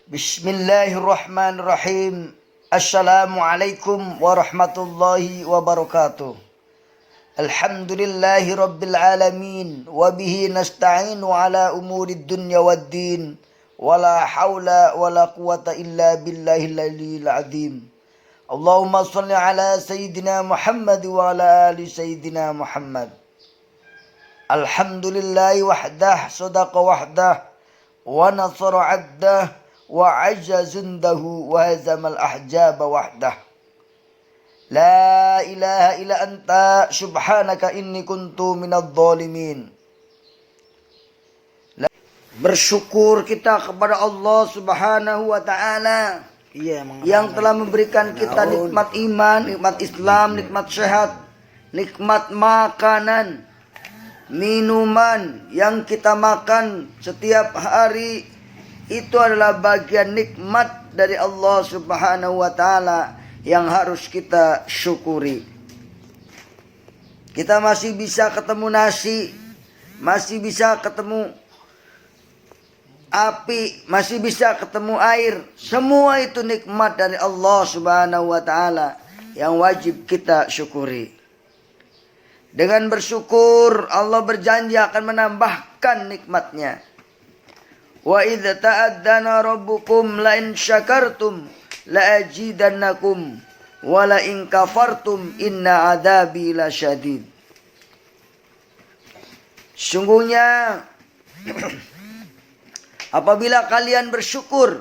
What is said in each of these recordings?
Bismillahirrahmanirrahim. Assalamualaikum warahmatullahi wabarakatuh. Alhamdulillahi rabbil alamin. Wabihi nasta'inu ala umurid dunya waddin. Wala hawla wala quwata illa billahil aliyil azim. Allahumma salli ala Sayyidina Muhammad wa ala ali Sayyidina Muhammad. Alhamdulillahi wahdah, sadaqa wahdah, wa nasara addah, wa azza jundahu, wa hazamal ahjaba wahdah. La ilaha illa anta subhanaka inni kuntu minadh dhalimin. Bersyukur kita kepada Allah Subhanahu wa ta'ala yang telah memberikan kita nikmat iman, nikmat Islam, nikmat sehat, nikmat makanan, minuman yang kita makan setiap hari. Itu adalah bagian nikmat dari Allah Subhanahu wa ta'ala yang harus kita syukuri. Kita masih bisa ketemu nasi, masih bisa ketemu api, masih bisa ketemu air. Semua itu nikmat dari Allah Subhanahu wa ta'ala yang wajib kita syukuri. Dengan bersyukur, Allah berjanji akan menambahkan nikmatnya. Wa idza ta'addana rabbukum la in syakartum la ajidannakum wa la in kafartum inna adzabi lasyadid. Sungguhnya apabila kalian bersyukur,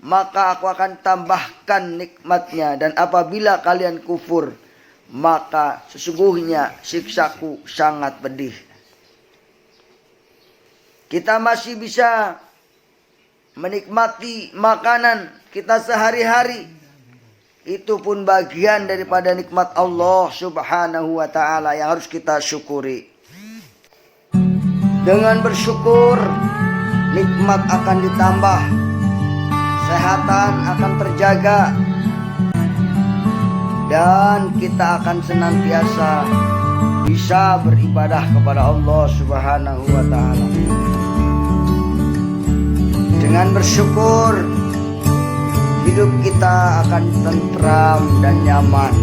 maka aku akan tambahkan nikmatnya, dan apabila kalian kufur, maka sesungguhnya siksaku sangat pedih. Kita masih bisa menikmati makanan kita sehari-hari. Itu pun bagian daripada nikmat Allah Subhanahu wa ta'ala yang harus kita syukuri. Dengan bersyukur, nikmat akan ditambah, kesehatan akan terjaga, dan kita akan senantiasa bisa beribadah kepada Allah Subhanahu wa ta'ala. Dengan bersyukur, hidup kita akan tentram dan nyaman.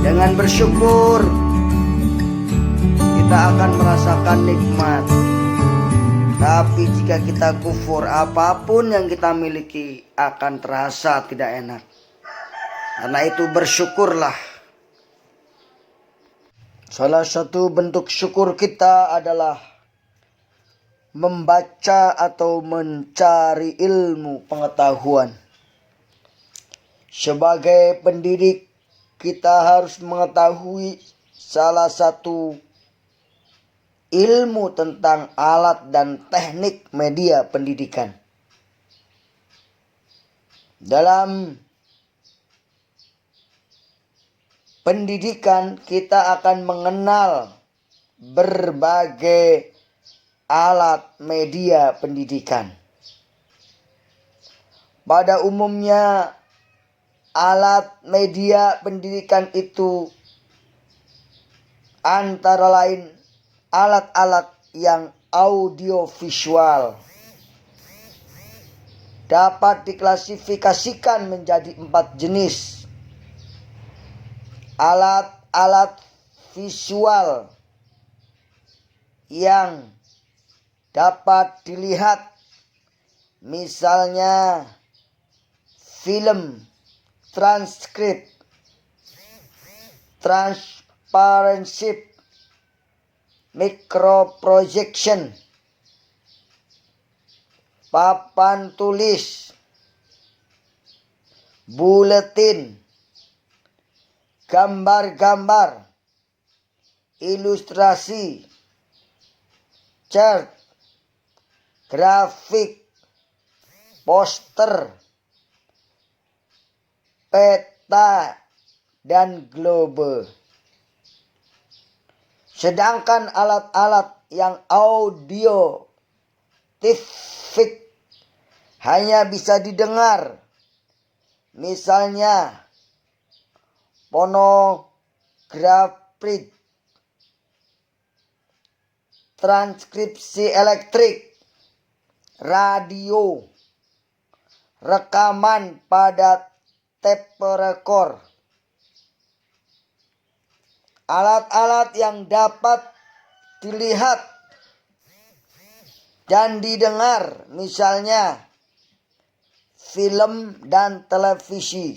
Dengan bersyukur, kita akan merasakan nikmat. Tapi jika kita kufur, apapun yang kita miliki akan terasa tidak enak. Karena itu bersyukurlah. Salah satu bentuk syukur kita adalah membaca atau mencari ilmu pengetahuan. Sebagai pendidik, kita harus mengetahui salah satu ilmu tentang alat dan teknik media pendidikan. Dalam pendidikan, kita akan mengenal berbagai alat media pendidikan. Pada umumnya, alat media pendidikan itu antara lain alat-alat yang audiovisual. Dapat diklasifikasikan menjadi 4 jenis. Alat-alat visual yang dapat dilihat, misalnya film, transkrip, transparansi, microprojection, papan tulis, buletin, gambar-gambar, ilustrasi, chart, grafik, poster, peta, dan globe. Sedangkan alat-alat yang audiotifik hanya bisa didengar, misalnya fonografik, transkripsi elektrik, radio, rekaman pada tape record. Alat-alat yang dapat dilihat dan didengar, misalnya film dan televisi.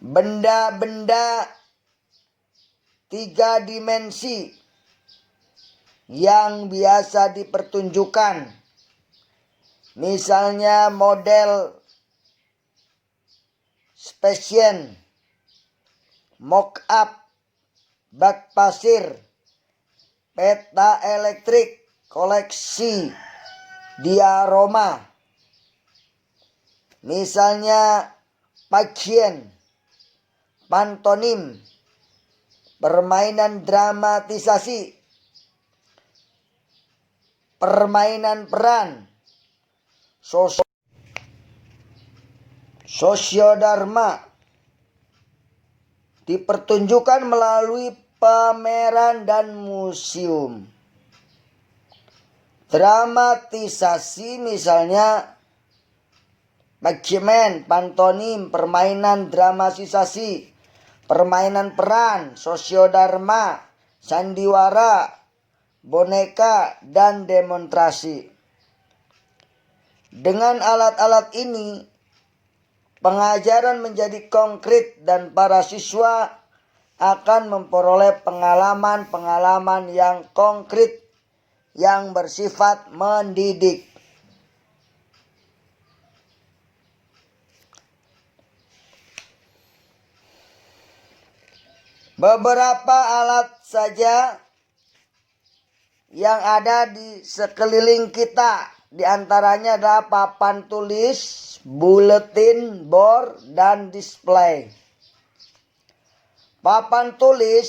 Benda-benda 3 dimensi yang biasa dipertunjukkan, misalnya model spesies, mock-up, bak pasir, peta elektrik, koleksi diorama, misalnya pasien, pantomim, permainan dramatisasi, permainan peran, sosiodharma, dipertunjukkan melalui pameran dan museum. Dramatisasi misalnya manajemen, pantomim, permainan dramatisasi, permainan peran, sosiodharma, sandiwara, boneka, dan demonstrasi. Dengan alat-alat ini, pengajaran menjadi konkret dan para siswa akan memperoleh pengalaman-pengalaman yang konkret yang bersifat mendidik. Beberapa alat saja yang ada di sekeliling kita, diantaranya adalah papan tulis, buletin board, dan display. Papan tulis,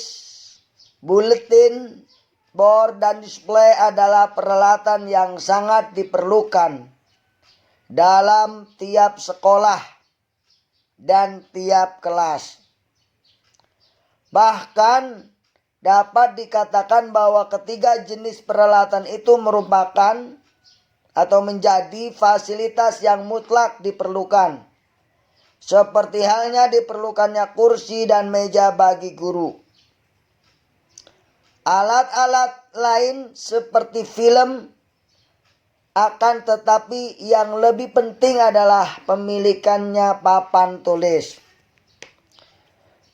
buletin board, dan display adalah peralatan yang sangat diperlukan dalam tiap sekolah dan tiap kelas. Bahkan dapat dikatakan bahwa ketiga jenis peralatan itu merupakan atau menjadi fasilitas yang mutlak diperlukan. Seperti halnya diperlukannya kursi dan meja bagi guru. Alat-alat lain seperti film, akan tetapi yang lebih penting adalah pemilikannya papan tulis.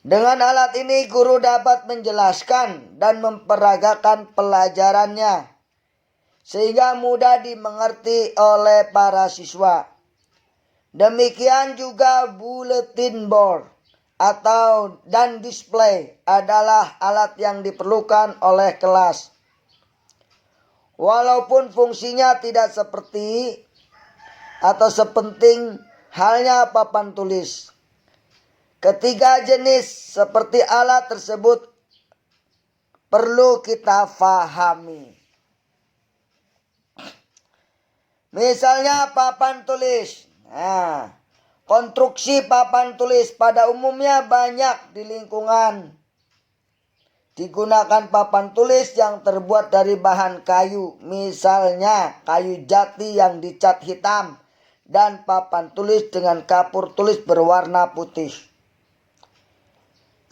Dengan alat ini guru dapat menjelaskan dan memperagakan pelajarannya sehingga mudah dimengerti oleh para siswa. Demikian juga bulletin board dan display adalah alat yang diperlukan oleh kelas. Walaupun fungsinya tidak seperti atau sepenting halnya papan tulis. Ketiga jenis seperti alat tersebut perlu kita fahami. Misalnya papan tulis. Konstruksi papan tulis pada umumnya banyak di lingkungan. Digunakan papan tulis yang terbuat dari bahan kayu, misalnya kayu jati yang dicat hitam, dan papan tulis dengan kapur tulis berwarna putih.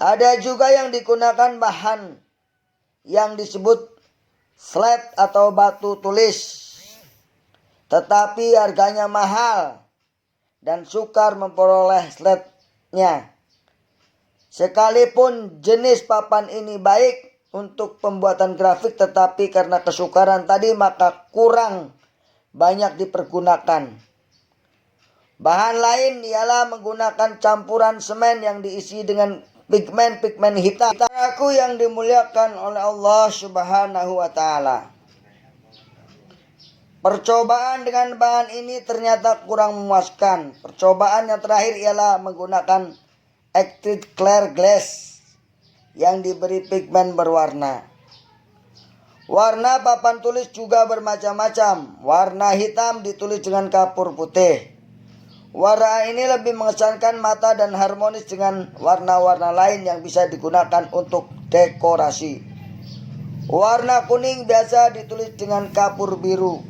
Ada juga yang digunakan bahan yang disebut slate atau batu tulis, tetapi harganya mahal dan sukar memperoleh slate-nya. Sekalipun jenis papan ini baik untuk pembuatan grafik, tetapi karena kesukaran tadi maka kurang banyak dipergunakan. Bahan lain ialah menggunakan campuran semen yang diisi dengan pigmen hitam. Saudaraku yang dimuliakan oleh Allah Subhanahu wa taala. Percobaan dengan bahan ini ternyata kurang memuaskan. Percobaan yang terakhir ialah menggunakan acrid clear glass yang diberi pigmen berwarna. Warna papan tulis juga bermacam-macam. Warna hitam ditulis dengan kapur putih. Warna ini lebih mengesankan mata dan harmonis dengan warna-warna lain yang bisa digunakan untuk dekorasi. Warna kuning biasa ditulis dengan kapur biru.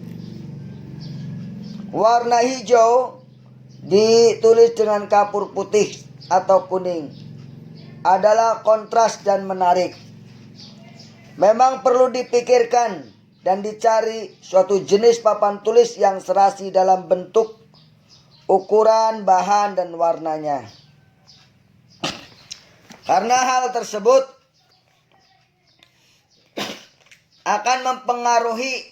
Warna hijau ditulis dengan kapur putih atau kuning adalah kontras dan menarik. Memang perlu dipikirkan dan dicari suatu jenis papan tulis yang serasi dalam bentuk, ukuran, bahan, dan warnanya. Karena hal tersebut akan mempengaruhi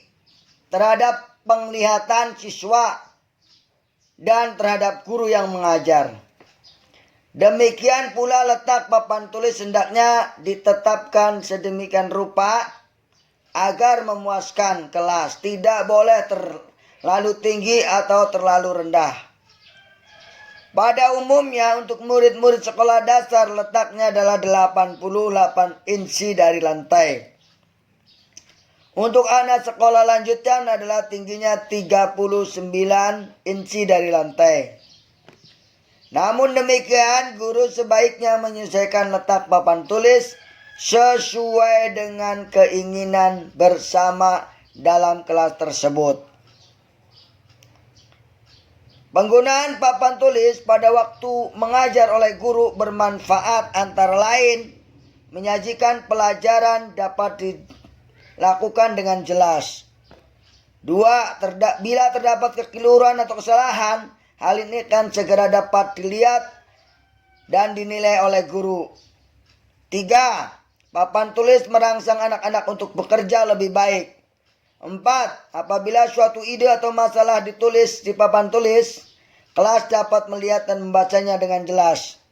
terhadap penglihatan siswa dan terhadap guru yang mengajar. Demikian pula letak papan tulis hendaknya ditetapkan sedemikian rupa agar memuaskan kelas. Tidak boleh terlalu tinggi atau terlalu rendah. Pada umumnya untuk murid-murid sekolah dasar letaknya adalah 88 inci dari lantai. Untuk anak sekolah lanjutan adalah tingginya 39 inci dari lantai. Namun demikian, guru sebaiknya menyesuaikan letak papan tulis sesuai dengan keinginan bersama dalam kelas tersebut. Penggunaan papan tulis pada waktu mengajar oleh guru bermanfaat, antara lain menyajikan pelajaran dapat dilakukan dengan jelas. 2. Bila terdapat kekeliruan atau kesalahan, hal ini akan segera dapat dilihat dan dinilai oleh guru. 3. Papan tulis merangsang anak-anak untuk bekerja lebih baik. 4. Apabila suatu ide atau masalah ditulis di papan tulis, kelas dapat melihat dan membacanya dengan jelas.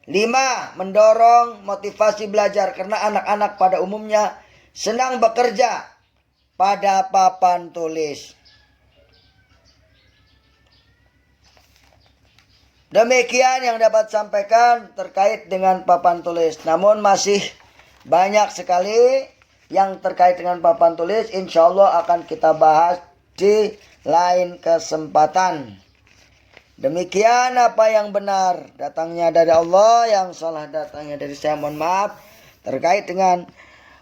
5. Mendorong motivasi belajar karena anak-anak pada umumnya senang bekerja pada papan tulis. Demikian yang dapat sampaikan terkait dengan papan tulis. Namun masih banyak sekali yang terkait dengan papan tulis. Insya Allah akan kita bahas di lain kesempatan. Demikian apa yang benar datangnya dari Allah, yang salah datangnya dari saya, mohon maaf. Terkait dengan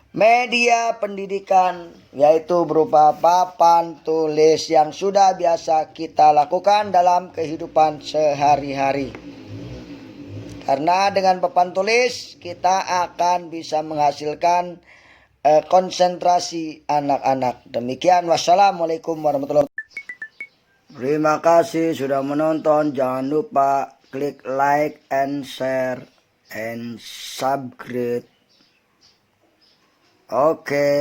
media pendidikan, yaitu berupa papan tulis yang sudah biasa kita lakukan dalam kehidupan sehari-hari. Karena dengan papan tulis kita akan bisa menghasilkan konsentrasi anak-anak. Demikian, wassalamualaikum warahmatullahi wabarakatuh. Terima kasih sudah menonton. Jangan lupa klik like and share and subscribe. Oke.